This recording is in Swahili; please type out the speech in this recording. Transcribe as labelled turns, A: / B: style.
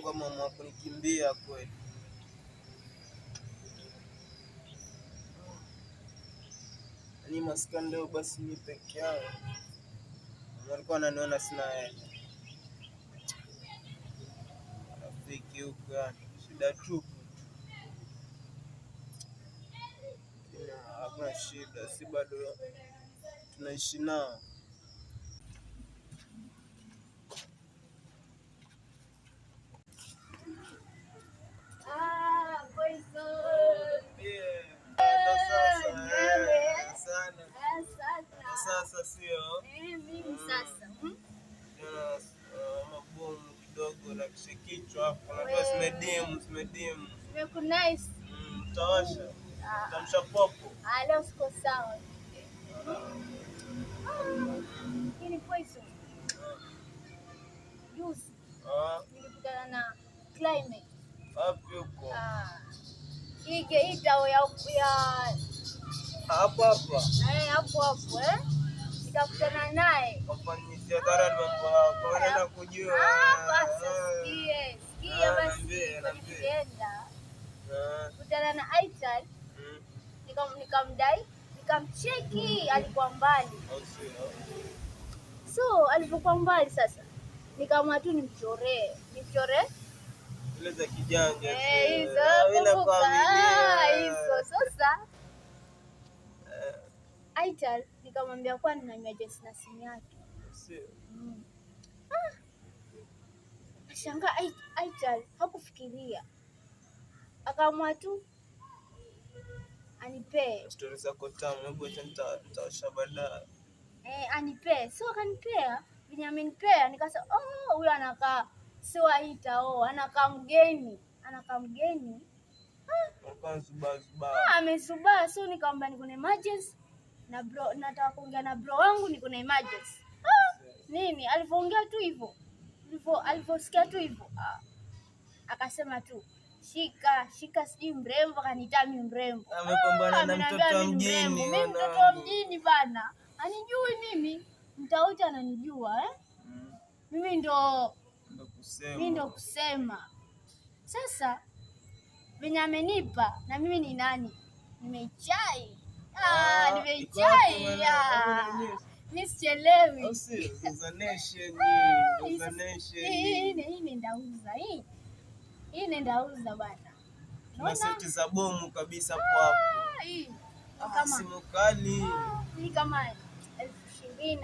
A: wangu ameamua kunikimbia kweli. Ni maskani leo basi ni peke yangu. Walikuwa wananiona sina hela. Rafiki huko shida tu. Hakuna shida, si bado tunaishi nao. Sasa sio
B: mimi sasa
A: mabomu kidogo na kishikichwa hapo na simedimu
B: nimekunice
A: tawasha tamsha popo
B: leo siko sawa. Hii poison juice nilikutana na climate
A: wapi huko
B: hii tao ya
A: hapo
B: hapo nikakutana naye
A: wafanyisia dharani mambo hapo wanaenda kujua
B: sikia basi nilienda kutana na Aital nikamdai nikamcheki alikuwa mbali so alipokuwa mbali sasa nikaamua tu nimchoree
A: ile za kijanja
B: hizo sasa Aital nikamwambia kwa nina emergency na simu yake.
A: Sio.
B: Nashangaa Aital hakufikiria. Akaamua tu anipe.
A: Stories zako tamu, hebu acha nitawasha baadaye.
B: Anipe. So akanipea, venye amenipea nikasema huyu anakaa sio Aita anakaa mgeni. Amesubaa so nikamwambia niko na emergency. Na bro nataka kuongea na bro wangu niko na emergency. Nini alipoongea tu hivyo aliposikia tu hivyo akasema tu shika sijui mrembo akaniita mimi mrembo.
A: Amepambana na mtoto mjini.
B: Mimi mtoto wa mjini bana anijui mimi mtauti ananijua mimi ndo kusema sasa venye amenipa na mimi ni nani nimechai mimi sichelewi. Hii nendauza bana.
A: Na seti za bomu kabisa hapo.
B: Hii
A: Simu kali.
B: Hii kama 20,000